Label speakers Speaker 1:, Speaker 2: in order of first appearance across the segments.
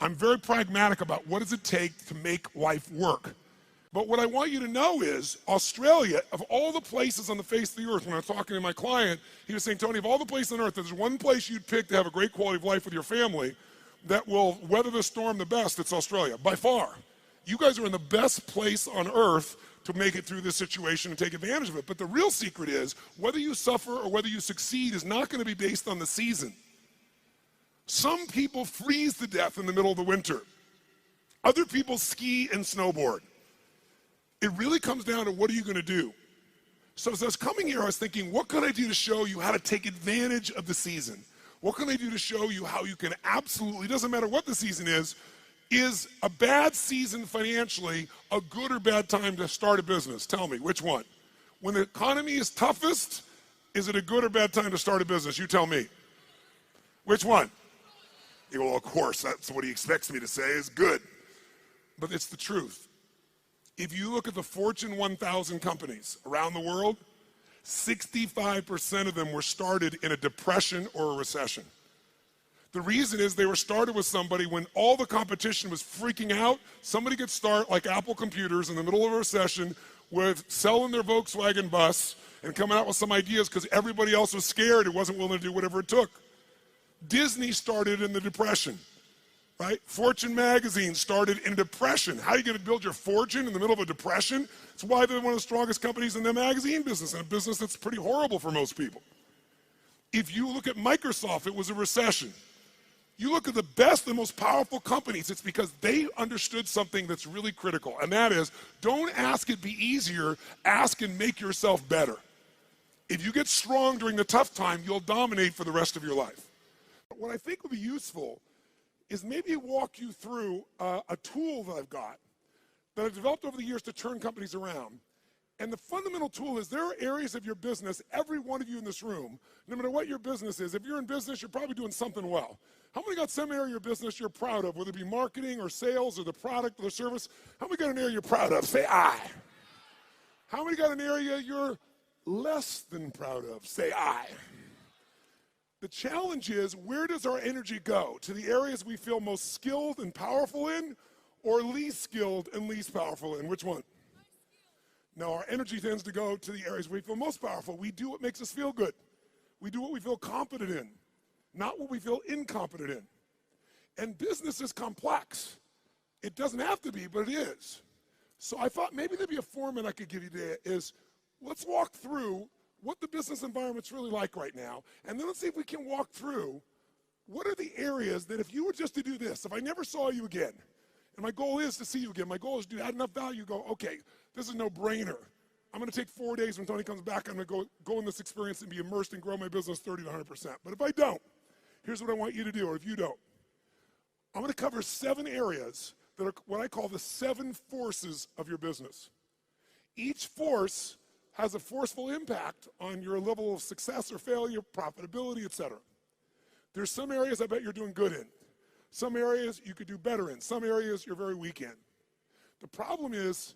Speaker 1: I'm very pragmatic about what does it take to make life work. But what I want you to know is Australia, of all the places on the face of the earth, when I was talking to my client, he was saying, Tony, of all the places on earth, there's one place you'd pick to have a great quality of life with your family that will weather the storm the best, it's Australia, by far. You guys are in the best place on earth to make it through this situation and take advantage of it. But the real secret is, whether you suffer or whether you succeed is not going to be based on the season. Some people freeze to death in the middle of the winter. Other people ski and snowboard. It really comes down to what are you going to do? So as I was coming here, I was thinking, what can I do to show you how to take advantage of the season? What can I do to show you how you can absolutely, doesn't matter what the season is a bad season financially a good or bad time to start a business? Tell me, which one? When the economy is toughest, is it a good or bad time to start a business? You tell me. Which one? You go, well, of course, that's what he expects me to say is good. But it's the truth. If you look at the Fortune 1000 companies around the world, 65% of them were started in a depression or a recession. The reason is they were started with somebody when all the competition was freaking out. Somebody could start like Apple Computers in the middle of a recession with selling their Volkswagen bus and coming out with some ideas because everybody else was scared and wasn't willing to do whatever it took. Disney started in the depression. Right? Fortune magazine started in a depression. How are you going to build your fortune in the middle of a depression? It's why they're one of the strongest companies in the magazine business, and a business that's pretty horrible for most people. If you look at Microsoft, it was a recession. You look at the best and most powerful companies, it's because they understood something that's really critical, and that is, don't ask it be easier, ask and make yourself better. If you get strong during the tough time, you'll dominate for the rest of your life. What I think would be useful is maybe walk you through a tool that I've got that I've developed over the years to turn companies around. And the fundamental tool is there are areas of your business, every one of you in this room, no matter what your business is, if you're in business, you're probably doing something well. How many got some area of your business you're proud of, whether it be marketing or sales or the product or the service? How many got an area you're proud of? Say I. How many got an area you're less than proud of? Say I. The challenge is, where does our energy go? To the areas we feel most skilled and powerful in, or least skilled and least powerful in? Which one? No, our energy tends to go to the areas we feel most powerful. We do what makes us feel good. We do what we feel competent in, not what we feel incompetent in. And business is complex. It doesn't have to be, but it is. So I thought maybe there'd be a format I could give you today is, let's walk through what the business environment's really like right now, and then let's see if we can walk through what are the areas that if you were just to do this, if I never saw you again, and my goal is to see you again, my goal is to add enough value, go, okay, this is no brainer. I'm gonna take 4 days when Tony comes back, I'm gonna go in this experience and be immersed and grow my business 30 to 100%. But if I don't, here's what I want you to do, or if you don't. I'm gonna cover 7 areas that are what I call the 7 forces of your business. Each force has a forceful impact on your level of success or failure, profitability, etc. There's some areas I bet you're doing good in. Some areas you could do better in. Some areas you're very weak in. The problem is,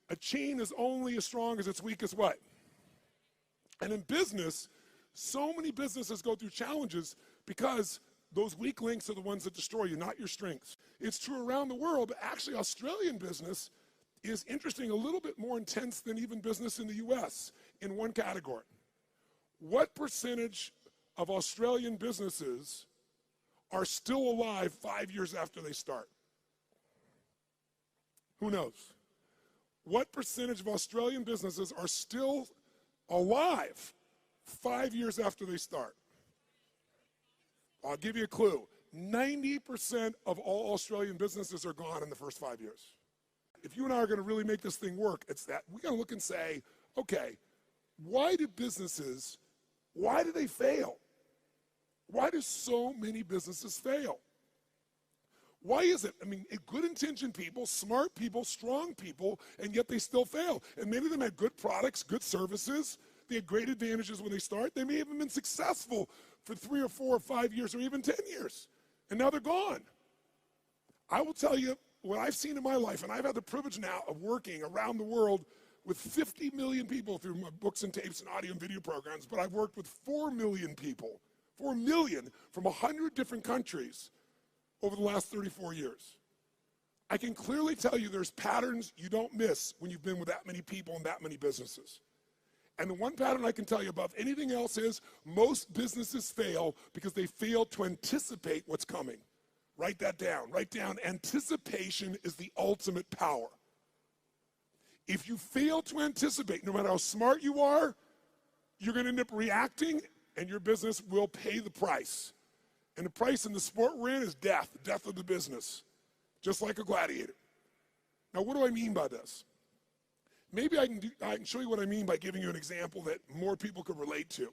Speaker 1: a chain is only as strong as its weakest what? And in business, so many businesses go through challenges because those weak links are the ones that destroy you, not your strengths. It's true around the world, but actually Australian business is interesting, a little bit more intense than even business in the US in one category. What percentage of Australian businesses are still alive 5 years after they start? Who knows? What percentage of Australian businesses are still alive 5 years after they start? I'll give you a clue. 90% of all Australian businesses are gone in the first 5 years. If you and I are going to really make this thing work, it's that we got to look and say, okay, why do they fail? Why do so many businesses fail? Why is it? I mean, good-intentioned people, smart people, strong people, and yet they still fail. And many of them had good products, good services. They had great advantages when they start. They may have been successful for 3 or 4 or 5 years or even 10 years, and now they're gone. I will tell you what I've seen in my life, and I've had the privilege now of working around the world with 50 million people through my books and tapes and audio and video programs, but I've worked with 4 million people, 4 million from 100 different countries. over the last 34 years. I can clearly tell you there's patterns you don't miss when you've been with that many people and that many businesses. And the one pattern I can tell you above anything else is most businesses fail because they fail to anticipate what's coming. Write that down. Write down, anticipation is the ultimate power. If you fail to anticipate, no matter how smart you are, you're going to end up reacting and your business will pay the price. And the price in the sport we're in is death of the business, just like a gladiator. Now, what do I mean by this? Maybe I can show you what I mean by giving you an example that more people could relate to.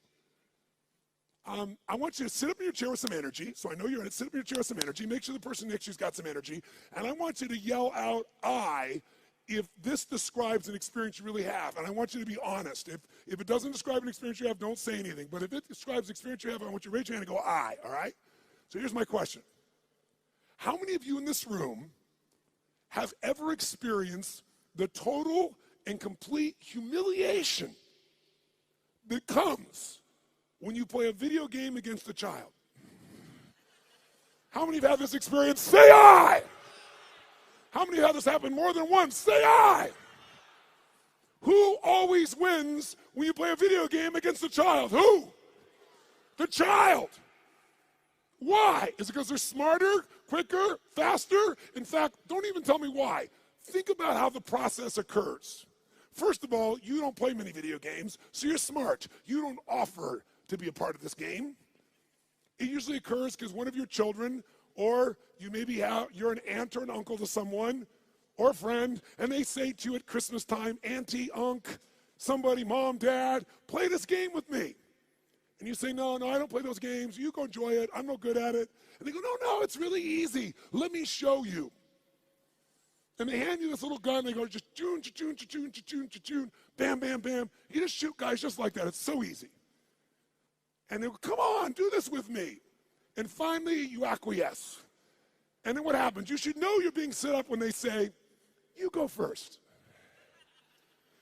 Speaker 1: I want you to sit up in your chair with some energy. So I know you're in it. Sit up in your chair with some energy. Make sure the person next to you's got some energy. And I want you to yell out, I, if this describes an experience you really have. And I want you to be honest. If it doesn't describe an experience you have, don't say anything. But if it describes an experience you have, I want you to raise your hand and go, I, all right? So here's my question. How many of you in this room have ever experienced the total and complete humiliation that comes when you play a video game against a child? How many have had this experience? Say I! How many have had this happen more than once? Say I! Who always wins when you play a video game against a child? Who? The child. Why? Is it because they're smarter, quicker, faster? In fact, don't even tell me why. Think about how the process occurs. First of all, you don't play many video games, so you're smart. You don't offer to be a part of this game. It usually occurs because one of your children, or you maybe you're an aunt or an uncle to someone, or a friend, and they say to you at Christmas time, Auntie, Unc, somebody, Mom, Dad, play this game with me. And you say, no, I don't play those games. You go enjoy it. I'm no good at it. And they go, no, it's really easy. Let me show you. And they hand you this little gun. They go, just choon, choon, choon, choon, choon, bam, bam, bam. You just shoot guys just like that. It's so easy. And they go, come on, do this with me. And finally, you acquiesce. And then what happens? You should know you're being set up when they say, you go first.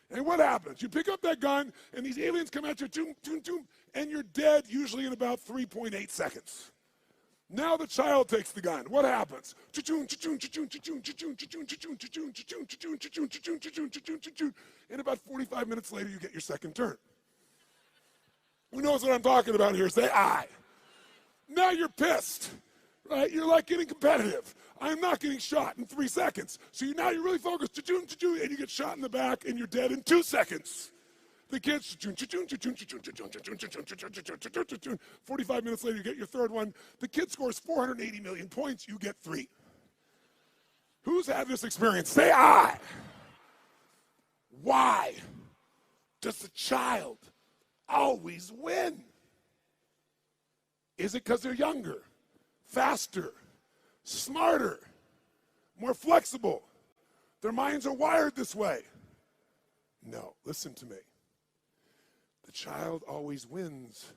Speaker 1: And what happens? You pick up that gun, and these aliens come at you, choom, choom, choom, and you're dead usually in about 3.8 seconds. Now the child takes the gun. What happens? And about 45 minutes later, you get your second turn. Who knows what I'm talking about here? Say I. Now you're pissed, right? You're like getting competitive. I'm not getting shot in 3 seconds. So now you're really focused, and you get shot in the back, and you're dead in 2 seconds. The kids, 45 minutes later, you get your third one. The kid scores 480 million points, you get 3. Who's had this experience? Say I. Why does the child always win? Is it because they're younger, faster, smarter, more flexible? Their minds are wired this way. No, listen to me. The child always wins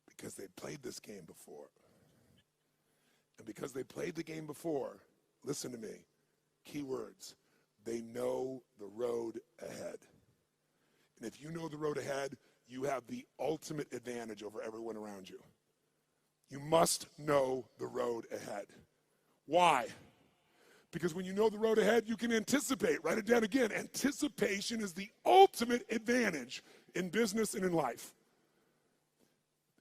Speaker 1: because they played this game before. And because they played the game before, listen to me, key words, they know the road ahead. And if you know the road ahead, you have the ultimate advantage over everyone around you. You must know the road ahead. Why? Because when you know the road ahead, you can anticipate. Write it down again. Anticipation is the ultimate advantage in business and in life.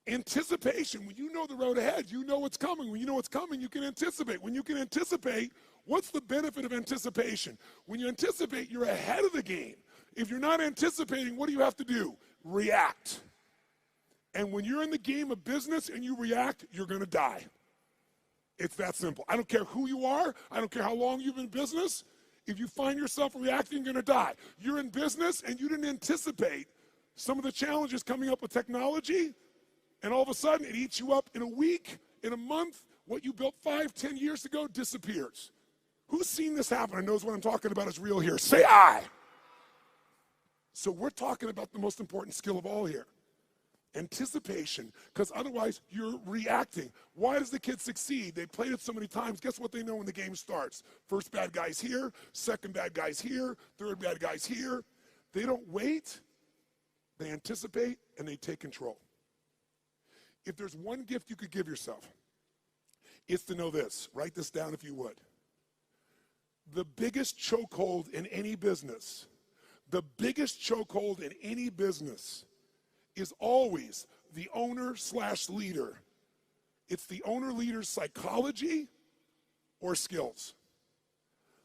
Speaker 1: Anticipation, when you know the road ahead, you know what's coming. When you know what's coming, you can anticipate. When you can anticipate, what's the benefit of anticipation? When you anticipate, you're ahead of the game. If you're not anticipating, what do you have to do? React. And when you're in the game of business and you react, you're going to die. It's that simple. I don't care who you are. I don't care how long you've been in business. If you find yourself reacting, you're going to die. You're in business and you didn't anticipate some of the challenges coming up with technology, and all of a sudden it eats you up in a week, in a month. What you built 5, 10 years ago disappears. Who's seen this happen and knows what I'm talking about is real here? Say I. So we're talking about the most important skill of all here. Anticipation, because otherwise you're reacting. Why does the kid succeed? They played it so many times. Guess what they know when the game starts? First bad guy's here, second bad guy's here, third bad guy's here. They don't wait, they anticipate, and they take control. If there's one gift you could give yourself, is to know this. Write this down if you would. The biggest chokehold in any business, is always the owner/leader. It's the owner-leader's psychology or skills.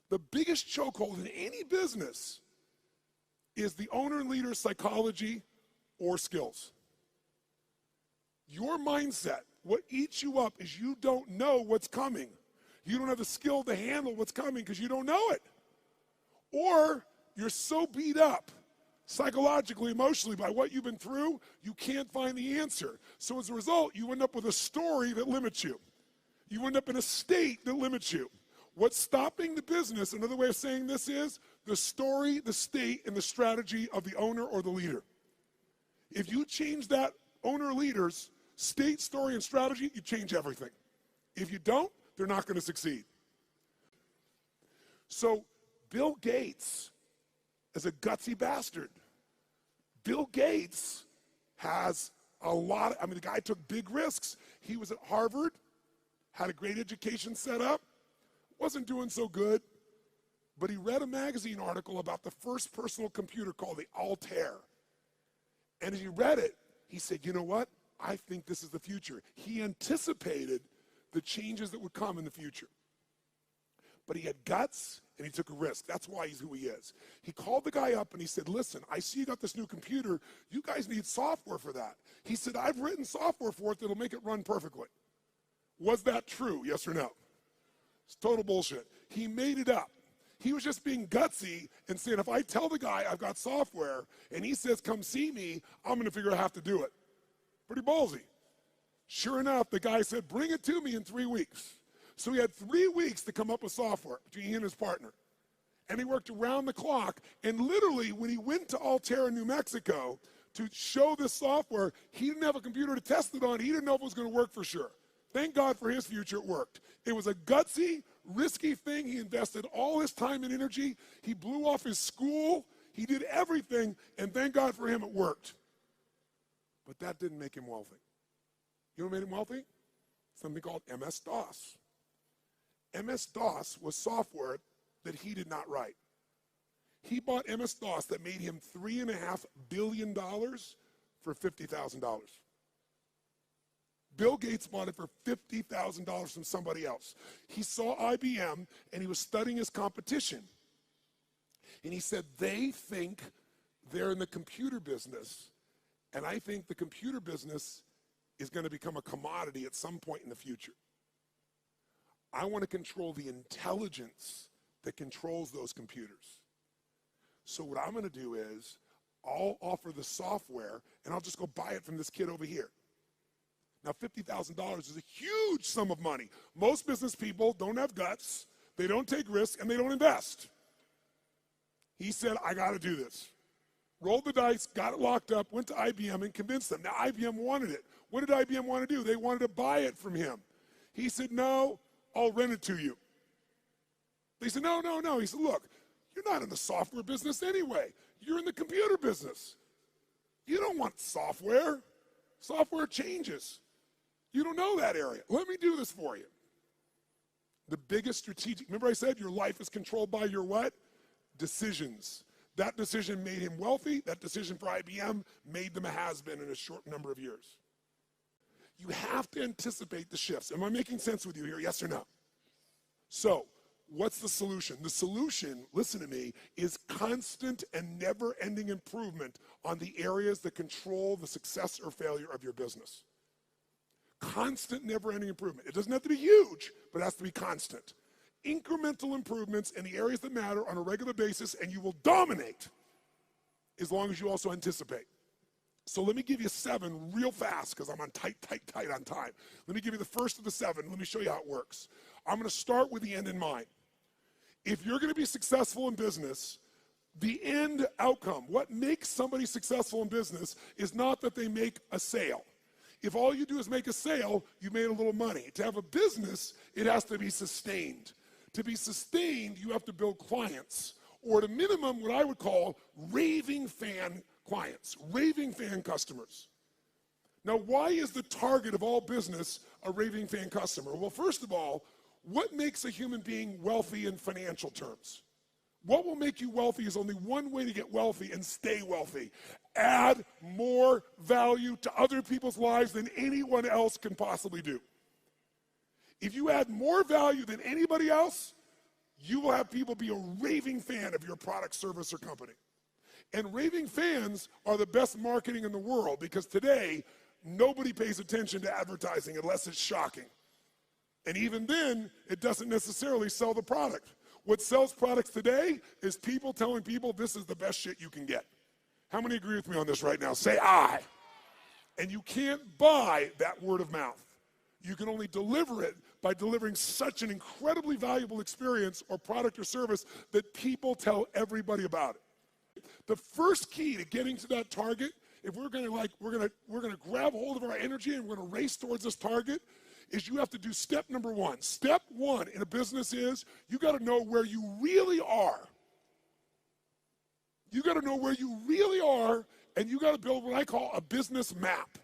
Speaker 1: The biggest chokehold in any business is the owner and leader's psychology or skills. Your mindset, what eats you up is you don't know what's coming. You don't have the skill to handle what's coming because you don't know it. Or you're so beat up psychologically, emotionally by what you've been through, you can't find the answer. So as a result, you end up with a story that limits you. You end up in a state that limits you. What's stopping the business, another way of saying this is the story, the state, and the strategy of the owner or the leader. If you change that owner or leader's state, story, and strategy, you change everything. If you don't, they're not going to succeed. So Bill Gates is a gutsy bastard. Bill Gates has a lot of, the guy took big risks. He was at Harvard, had a great education set up, wasn't doing so good, but he read a magazine article about the first personal computer called the Altair. And as he read it, he said, you know what? I think this is the future. He anticipated the changes that would come in the future. But he had guts and he took a risk. That's why he's who he is. He called the guy up and he said, listen, I see you got this new computer. You guys need software for that. He said, I've written software for it that'll make it run perfectly. Was that true? Yes or no? It's total bullshit. He made it up. He was just being gutsy and saying, if I tell the guy I've got software and he says, come see me, I'm going to figure out how to do it. Pretty ballsy. Sure enough, the guy said, bring it to me in 3 weeks. So he had 3 weeks to come up with software between he and his partner. And he worked around the clock. And literally, when he went to Altair in New Mexico to show this software, he didn't have a computer to test it on. He didn't know if it was going to work for sure. Thank God for his future, it worked. It was a gutsy, risky thing. He invested all his time and energy. He blew off his school. He did everything. And thank God for him, it worked. But that didn't make him wealthy. You know what made him wealthy? Something called MS-DOS. MS-DOS was software that he did not write. He bought MS-DOS that made him $3.5 billion for $50,000. Bill Gates bought it for $50,000 from somebody else. He saw IBM and he was studying his competition. And he said, they think they're in the computer business, and I think the computer business is going to become a commodity at some point in the future. I want to control the intelligence that controls those computers. So what I'm going to do is I'll offer the software and I'll just go buy it from this kid over here. Now, $50,000 is a huge sum of money. Most business people don't have guts, they don't take risks, and they don't invest. He said, I got to do this. Rolled the dice, got it locked up, went to IBM and convinced them. Now, IBM wanted it. What did IBM want to do? They wanted to buy it from him. He said, no, I'll rent it to you. They said, no. He said, look, you're not in the software business anyway. You're in the computer business. You don't want software. Software changes. You don't know that area. Let me do this for you. The biggest strategic, remember I said your life is controlled by your what? Decisions. That decision made him wealthy. That decision for IBM made them a has-been in a short number of years. You have to anticipate the shifts. Am I making sense with you here, yes or no? So, what's the solution? The solution, listen to me, is constant and never-ending improvement on the areas that control the success or failure of your business. Constant, never-ending improvement. It doesn't have to be huge, but it has to be constant. Incremental improvements in the areas that matter on a regular basis, and you will dominate as long as you also anticipate. So let me give you 7 real fast because I'm on tight on time. Let me give you the first of the 7. Let me show you how it works. I'm going to start with the end in mind. If you're going to be successful in business, the end outcome, what makes somebody successful in business is not that they make a sale. If all you do is make a sale, you made a little money. To have a business, it has to be sustained. To be sustained, you have to build clients, or at a minimum, what I would call raving fan clients, raving fan customers. Now, why is the target of all business a raving fan customer? Well, first of all, what makes a human being wealthy in financial terms? What will make you wealthy is only one way to get wealthy and stay wealthy. Add more value to other people's lives than anyone else can possibly do. If you add more value than anybody else, you will have people be a raving fan of your product, service, or company. And raving fans are the best marketing in the world because today, nobody pays attention to advertising unless it's shocking. And even then, it doesn't necessarily sell the product. What sells products today is people telling people this is the best shit you can get. How many agree with me on this right now? Say aye. And you can't buy that word of mouth. You can only deliver it by delivering such an incredibly valuable experience or product or service that people tell everybody about it. The first key to getting to that target, if we're gonna grab hold of our energy and we're gonna race towards this target, is you have to do step number one. Step one in a business is you got to know where you really are. You got to know where you really are, and you got to build what I call a business map.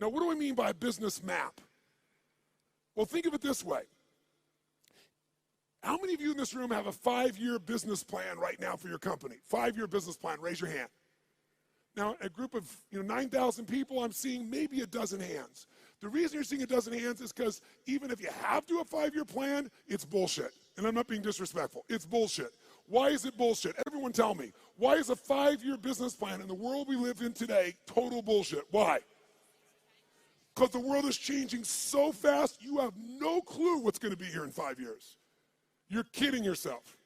Speaker 1: Now, what do I mean by a business map? Well, think of it this way. How many of you in this room have a 5-year business plan right now for your company? 5-year business plan, raise your hand. Now, a group of 9,000 people, I'm seeing maybe a dozen hands. The reason you're seeing a dozen hands is because even if you have to have a 5-year plan, it's bullshit. And I'm not being disrespectful. It's bullshit. Why is it bullshit? Everyone tell me. Why is a 5-year business plan in the world we live in today total bullshit? Why? Because the world is changing so fast, you have no clue what's going to be here in 5 years. You're kidding yourself.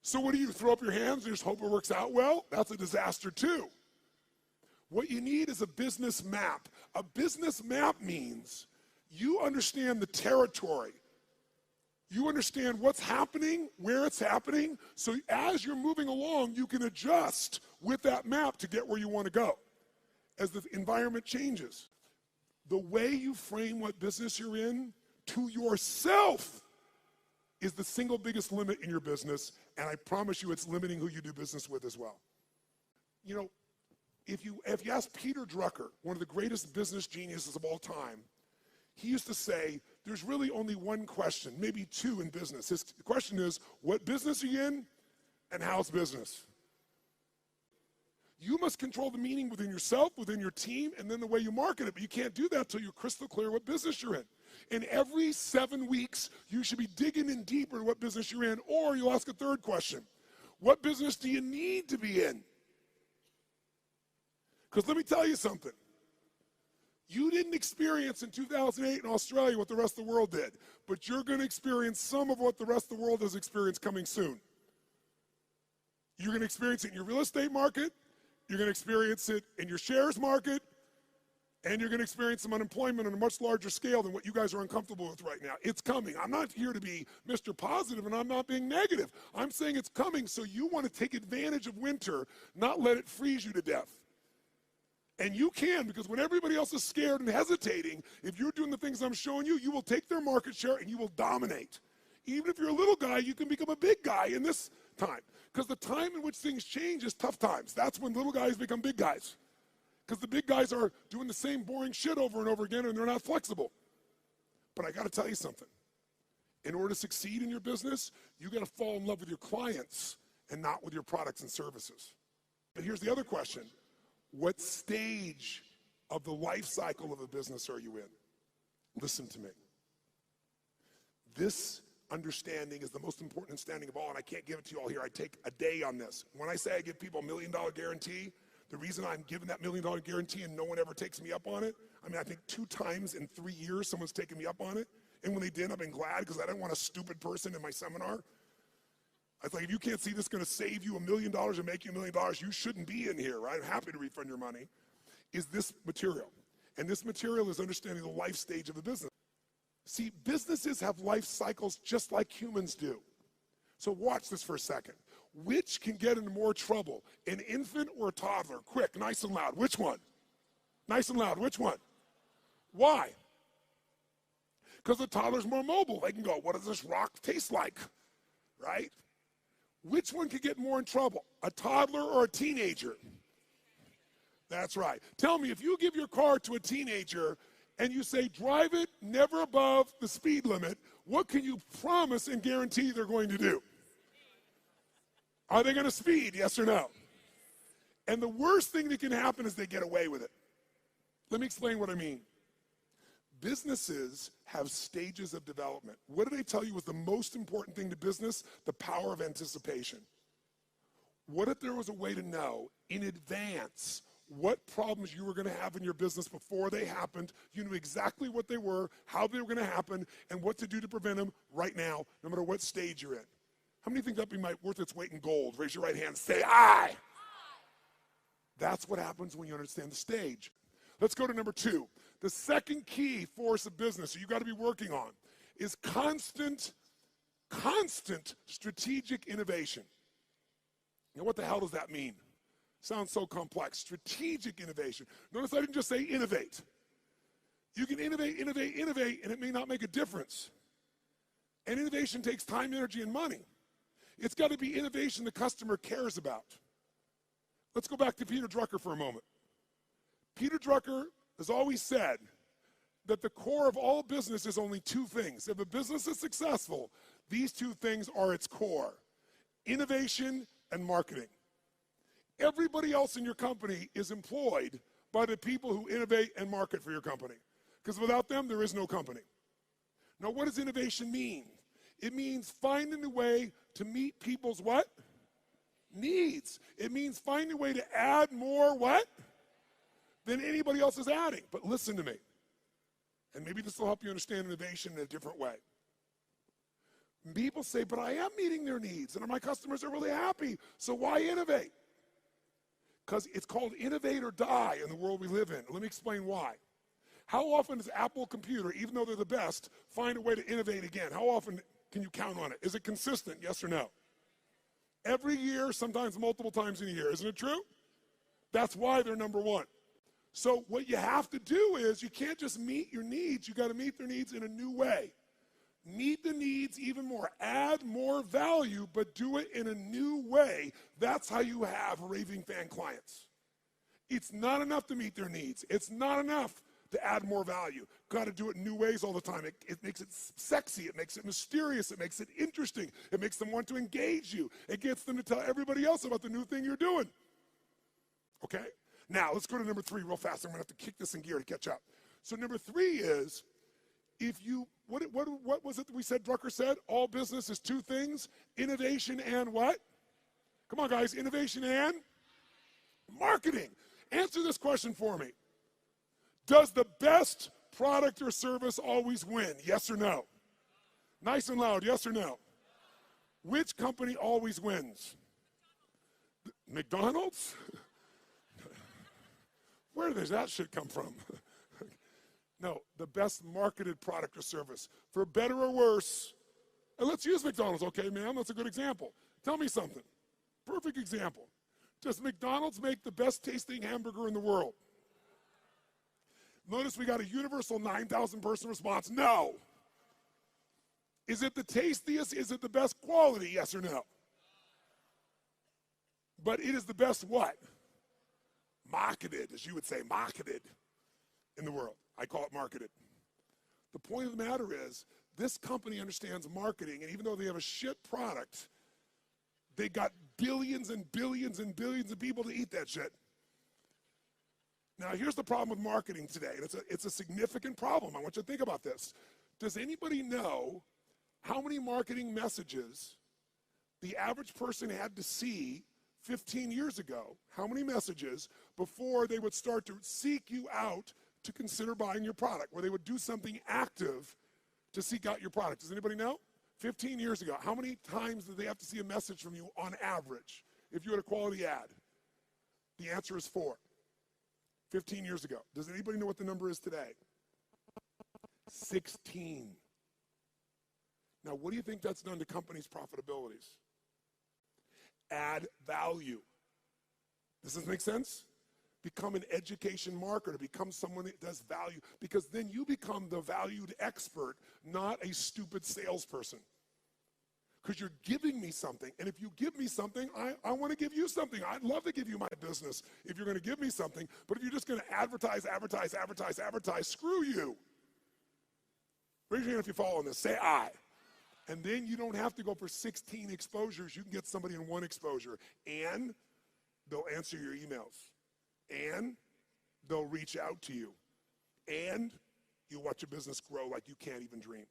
Speaker 1: So what do? Throw up your hands and just hope it works out well? That's a disaster too. What you need is a business map. A business map means you understand the territory. You understand what's happening, where it's happening, so as you're moving along, you can adjust with that map to get where you want to go as the environment changes. The way you frame what business you're in to yourself is the single biggest limit in your business, and I promise you it's limiting who you do business with as well. You know, if you ask Peter Drucker, one of the greatest business geniuses of all time, he used to say, there's really only one question, maybe two in business. His question is, what business are you in, and how's business? You must control the meaning within yourself, within your team, and then the way you market it, but you can't do that until you're crystal clear what business you're in. And every 7 weeks, you should be digging in deeper to what business you're in, or you'll ask a third question. What business do you need to be in? Because let me tell you something. You didn't experience in 2008 in Australia what the rest of the world did, but you're going to experience some of what the rest of the world has experienced coming soon. You're going to experience it in your real estate market, you're going to experience it in your shares market, and you're going to experience some unemployment on a much larger scale than what you guys are uncomfortable with right now. It's coming. I'm not here to be Mr. Positive, and I'm not being negative. I'm saying it's coming, so you want to take advantage of winter, not let it freeze you to death. And you can, because when everybody else is scared and hesitating, if you're doing the things I'm showing you, you will take their market share and you will dominate. Even if you're a little guy, you can become a big guy in this time. Because the time in which things change is tough times. That's when little guys become big guys. Because the big guys are doing the same boring shit over and over again and they're not flexible. But I got to tell you something. In order to succeed in your business, you got to fall in love with your clients and not with your products and services. But here's the other question. What stage of the life cycle of a business are you in? Listen to me. This understanding is the most important understanding of all, and I can't give it to you all here. I take a day on this. When I say I give people $1 million guarantee, the reason I'm giving that $1 million guarantee and no one ever takes me up on it, I think 2 times in 3 years someone's taken me up on it. And when they did, I've been glad because I didn't want a stupid person in my seminar. I was like, if you can't see this is going to save you $1 million and make you $1 million, you shouldn't be in here, right? I'm happy to refund your money. Is this material. And this material is understanding the life stage of the business. See, businesses have life cycles just like humans do. So watch this for a second. Which can get into more trouble, an infant or a toddler? Quick, nice and loud. Which one? Nice and loud. Which one? Why? Because the toddler's more mobile. They can go, what does this rock taste like? Right? Which one could get more in trouble, a toddler or a teenager? That's right. Tell me, if you give your car to a teenager and you say, drive it never above the speed limit, what can you promise and guarantee they're going to do? Are they going to speed, yes or no? And the worst thing that can happen is they get away with it. Let me explain what I mean. Businesses have stages of development. What did I tell you was the most important thing to business? The power of anticipation. What if there was a way to know in advance what problems you were going to have in your business before they happened? You knew exactly what they were, how they were going to happen, and what to do to prevent them right now, no matter what stage you're in. How many think that'd be worth its weight in gold? Raise your right hand and say, aye. That's what happens when you understand the stage. Let's go to number 2. The second key force of business that you got to be working on is constant strategic innovation. Now, what the hell does that mean? Sounds so complex. Strategic innovation. Notice I didn't just say innovate. You can innovate, and it may not make a difference. And innovation takes time, energy, and money. It's got to be innovation the customer cares about. Let's go back to Peter Drucker for a moment. Peter Drucker has always said that the core of all business is only 2 things. If a business is successful, these 2 things are its core: innovation and marketing. Everybody else in your company is employed by the people who innovate and market for your company, because without them, there is no company. Now, what does innovation mean? It means finding a way to meet people's what? Needs. It means finding a way to add more what? Than anybody else is adding. But listen to me, and maybe this will help you understand innovation in a different way. People say, but I am meeting their needs, and my customers are really happy, so why innovate? Because it's called innovate or die in the world we live in. Let me explain why. How often does Apple Computer, even though they're the best, find a way to innovate again? How often can you count on it? Is it consistent, yes or no? Every year, sometimes multiple times in a year. Isn't it true? That's why they're number 1. So what you have to do is you can't just meet your needs. You got to meet their needs in a new way. Meet the needs even more. Add more value, but do it in a new way. That's how you have raving fan clients. It's not enough to meet their needs. It's not enough to add more value. Got to do it in new ways all the time. It makes it sexy. It makes it mysterious. It makes it interesting. It makes them want to engage you. It gets them to tell everybody else about the new thing you're doing. Okay? Now, let's go to number 3 real fast. I'm going to have to kick this in gear to catch up. So number 3 is, if you, what was it that we said Drucker said? All business is 2 things, innovation and what? Come on, guys, innovation and marketing. Answer this question for me. Does the best product or service always win? Yes or no? Nice and loud, yes or no? Which company always wins? McDonald's? Where does that shit come from? No, the best marketed product or service. For better or worse, and let's use McDonald's, okay, ma'am? That's a good example. Tell me something. Perfect example. Does McDonald's make the best tasting hamburger in the world? Notice we got a universal 9,000 person response. No. Is it the tastiest? Is it the best quality? Yes or no? But it is the best what? Marketed, as you would say, marketed in the world. I call it marketed. The point of the matter is, this company understands marketing, and even though they have a shit product, they got billions and billions and billions of people to eat that shit. Now, here's the problem with marketing today, and it's a significant problem. I want you to think about this. Does anybody know how many marketing messages the average person had to see 15 years ago? How many messages before they would start to seek you out to consider buying your product, where they would do something active to seek out your product? Does anybody know? 15 years ago, how many times did they have to see a message from you on average if you had a quality ad? The answer is 4. 15 years ago. Does anybody know what the number is today? 16. Now, what do you think that's done to companies' profitabilities? Add value. Does this make sense? Become an education marketer. Become someone that does value, because then you become the valued expert, not a stupid salesperson. because you're giving me something. And if you give me something, I want to give you something. I'd love to give you my business if you're going to give me something. But if you're just going to advertise, screw you. Raise your hand if you follow this. Say I. And then you don't have to go for 16 exposures. You can get somebody in one exposure. And they'll answer your emails. And they'll reach out to you. And you'll watch your business grow like you can't even dream.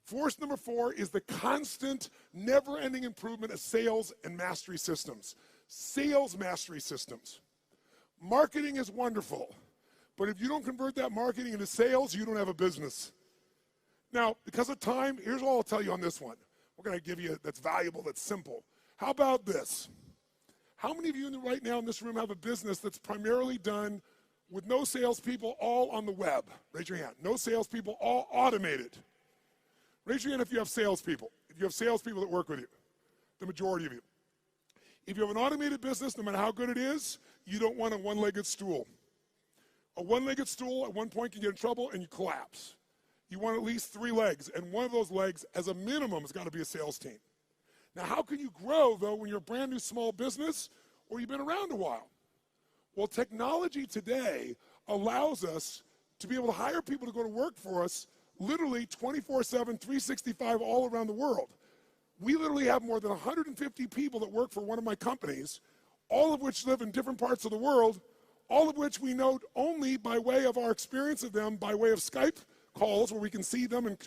Speaker 1: Force number 4 is the constant, never-ending improvement of sales and mastery systems. Sales mastery systems. Marketing is wonderful, but if you don't convert that marketing into sales, you don't have a business. Now, because of time, here's all I'll tell you on this one. We're going to give you that's valuable, that's simple. How about this? How many of you right now in this room have a business that's primarily done with no salespeople, all on the web? Raise your hand. No salespeople, all automated. Raise your hand if you have salespeople. If you have salespeople that work with you, the majority of you. If you have an automated business, no matter how good it is, you don't want a one-legged stool. A one-legged stool at one point can get in trouble and you collapse. You want at least 3 legs, and one of those legs, as a minimum, has got to be a sales team. Now, how can you grow, though, when you're a brand new small business or you've been around a while? Well, technology today allows us to be able to hire people to go to work for us literally 24/7, 365 all around the world. We literally have more than 150 people that work for one of my companies, all of which live in different parts of the world, all of which we know only by way of our experience of them, by way of Skype calls where we can see them and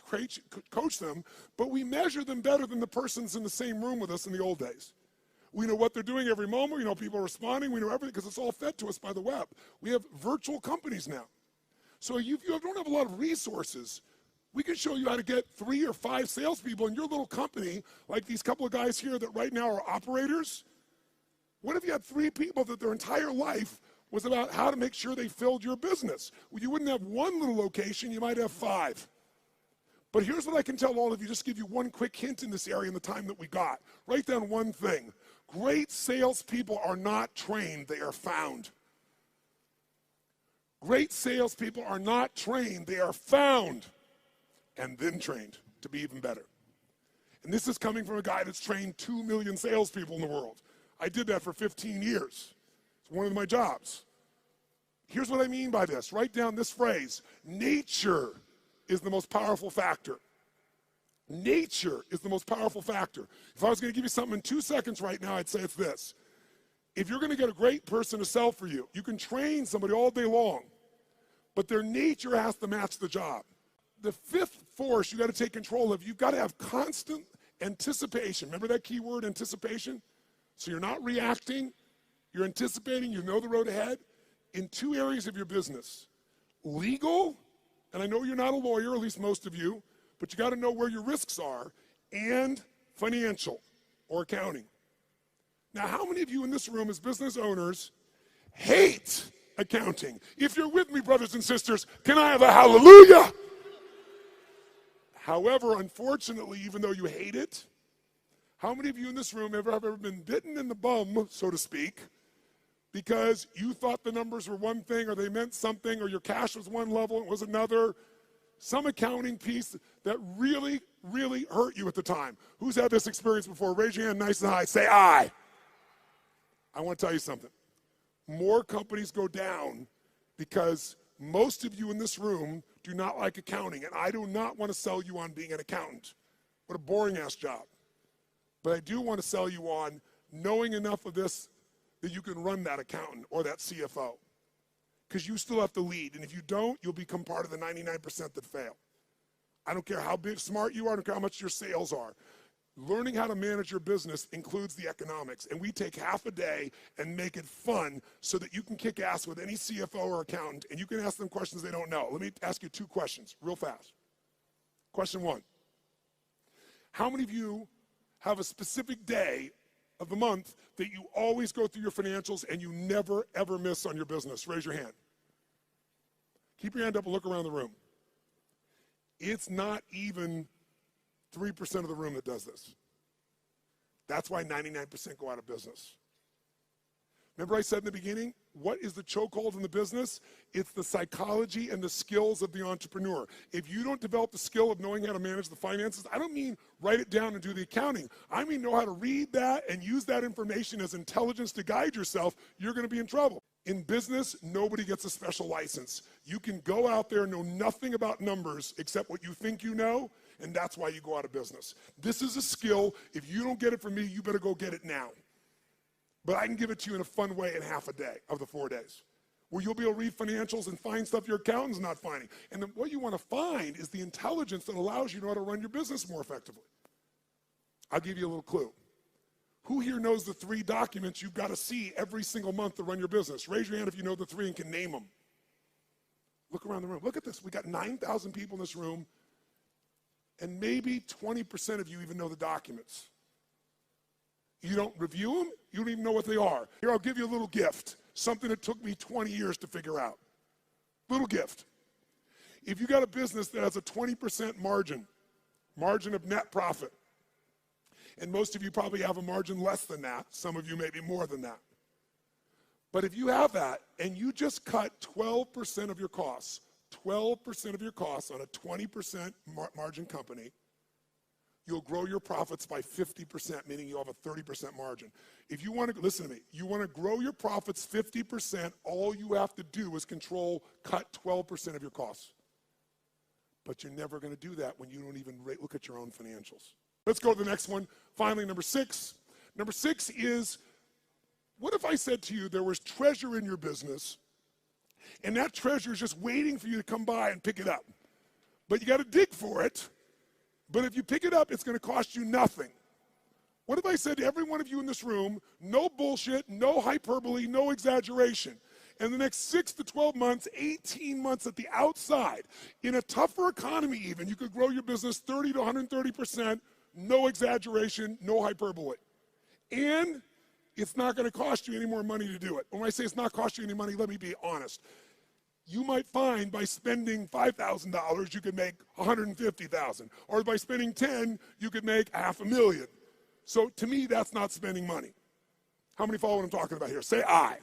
Speaker 1: coach them, but we measure them better than the persons in the same room with us in the old days. We know what they're doing every moment. We know people are responding. We know everything because it's all fed to us by the web. We have virtual companies now. So if you don't have a lot of resources, we can show you how to get 3 or 5 salespeople in your little company, like these couple of guys here that right now are operators. What if you had 3 people that their entire life was about how to make sure they filled your business? Well, you wouldn't have one little location, you might have 5. But here's what I can tell all of you, just give you one quick hint in this area in the time that we got. Write down one thing. Great salespeople are not trained, they are found. Great salespeople are not trained, they are found. And then trained to be even better. And this is coming from a guy that's trained 2 million salespeople in the world. I did that for 15 years. It's one of my jobs. Here's what I mean by this. Write down this phrase. Nature is the most powerful factor. Nature is the most powerful factor. If I was going to give you something in 2 seconds right now, I'd say it's this. If you're going to get a great person to sell for you, you can train somebody all day long, but their nature has to match the job. The 5th force you got to take control of, you've got to have constant anticipation. Remember that key word, anticipation? So you're not reacting, you're anticipating, you know the road ahead in 2 areas of your business. Legal, and I know you're not a lawyer, at least most of you, but you got to know where your risks are, and financial or accounting. Now, how many of you in this room as business owners hate accounting? If you're with me, brothers and sisters, can I have a hallelujah? However, unfortunately, even though you hate it, how many of you in this room have ever been bitten in the bum, so to speak, because you thought the numbers were one thing or they meant something or your cash was one level and it was another? Some accounting piece that really, really hurt you at the time. Who's had this experience before? Raise your hand nice and high. Say I. I want to tell you something. More companies go down because most of you in this room do not like accounting, and I do not want to sell you on being an accountant. What a boring-ass job. But I do want to sell you on knowing enough of this that you can run that accountant or that CFO. Because you still have to lead, and if you don't, you'll become part of the 99% that fail. I don't care how big, smart you are, I don't care how much your sales are. Learning how to manage your business includes the economics, and we take half a day and make it fun so that you can kick ass with any CFO or accountant, and you can ask them questions they don't know. Let me ask you 2 questions real fast. Question 1. How many of you have a specific day of the month that you always go through your financials and you never, ever miss on your business? Raise your hand. Keep your hand up and look around the room. It's not even 3% of the room that does this. That's why 99% go out of business. Remember I said in the beginning, what is the chokehold in the business? It's the psychology and the skills of the entrepreneur. If you don't develop the skill of knowing how to manage the finances, I don't mean write it down and do the accounting. I mean know how to read that and use that information as intelligence to guide yourself, you're going to be in trouble. In business, nobody gets a special license. You can go out there and know nothing about numbers except what you think you know, and that's why you go out of business. This is a skill. If you don't get it from me, you better go get it now. But I can give it to you in a fun way in half a day of the 4 days, where you'll be able to read financials and find stuff your accountant's not finding. And then what you want to find is the intelligence that allows you to know how to run your business more effectively. I'll give you a little clue. Who here knows the 3 documents you've got to see every single month to run your business? Raise your hand if you know the 3 and can name them. Look around the room. Look at this. We got 9,000 people in this room, and maybe 20% of you even know the documents. You don't review them, you don't even know what they are. Here, I'll give you a little gift, something that took me 20 years to figure out. Little gift. If you got a business that has a 20% margin of net profit, and most of you probably have a margin less than that, some of you maybe more than that. But if you have that, and you just cut 12% of your costs, 12% of your costs on a 20% margin company, you'll grow your profits by 50%, meaning you'll have a 30% margin. If you want to, listen to me, you want to grow your profits 50%, all you have to do is cut 12% of your costs. But you're never going to do that when you don't even look at your own financials. Let's go to the next one. Finally, number 6. Number 6 is, what if I said to you there was treasure in your business, and that treasure is just waiting for you to come by and pick it up? But you got to dig for it. But if you pick it up, it's going to cost you nothing. What if I said to every one of you in this room, no bullshit, no hyperbole, no exaggeration. In the next 6 to 12 months, 18 months at the outside, in a tougher economy even, you could grow your business 30 to 130%, no exaggeration, no hyperbole. And it's not going to cost you any more money to do it. When I say it's not costing you any money, let me be honest. You might find by spending $5,000, you could make $150,000. Or by spending 10, you could make $500,000. So to me, that's not spending money. How many follow what I'm talking about here? Say I.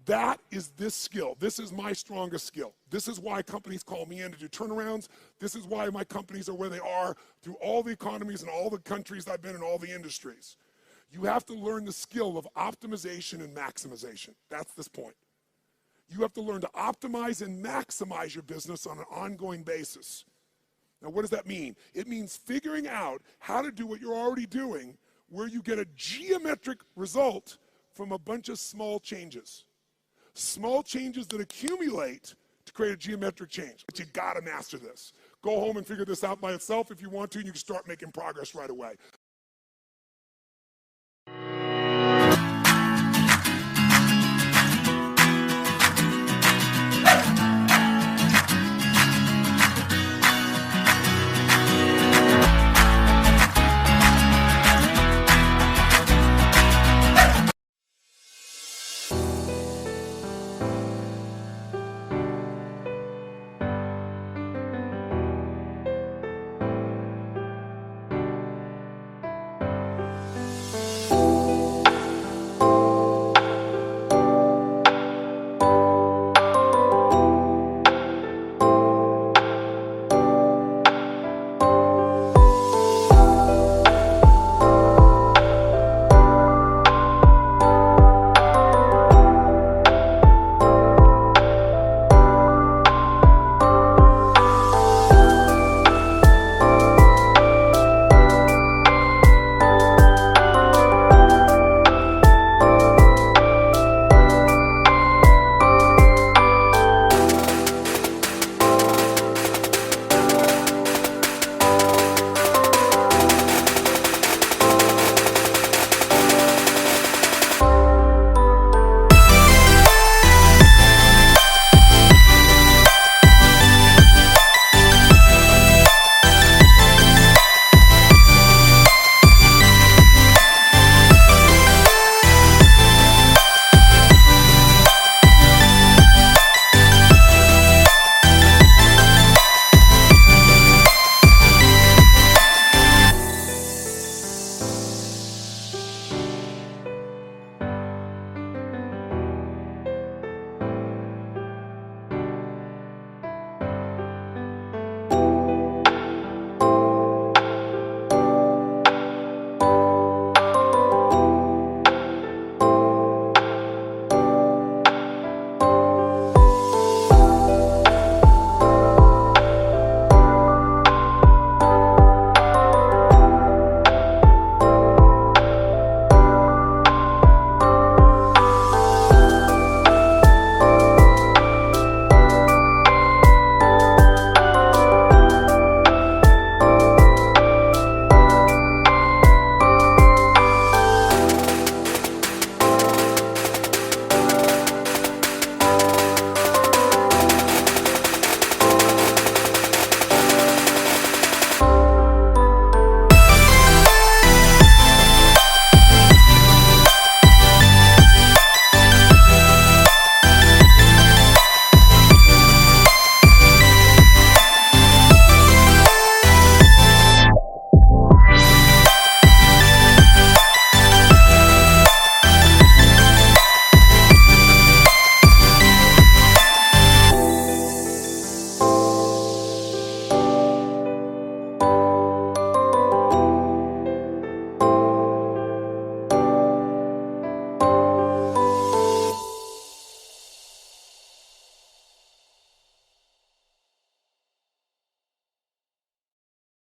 Speaker 1: That is this skill. This is my strongest skill. This is why companies call me in to do turnarounds. This is why my companies are where they are through all the economies and all the countries I've been in, all the industries. You have to learn the skill of optimization and maximization. That's this point. You have to learn to optimize and maximize your business on an ongoing basis. Now, what does that mean? It means figuring out how to do what you're already doing, where you get a geometric result from a bunch of small changes. Small changes that accumulate to create a geometric change. But you gotta master this. Go home and figure this out by itself if you want to, and you can start making progress right away.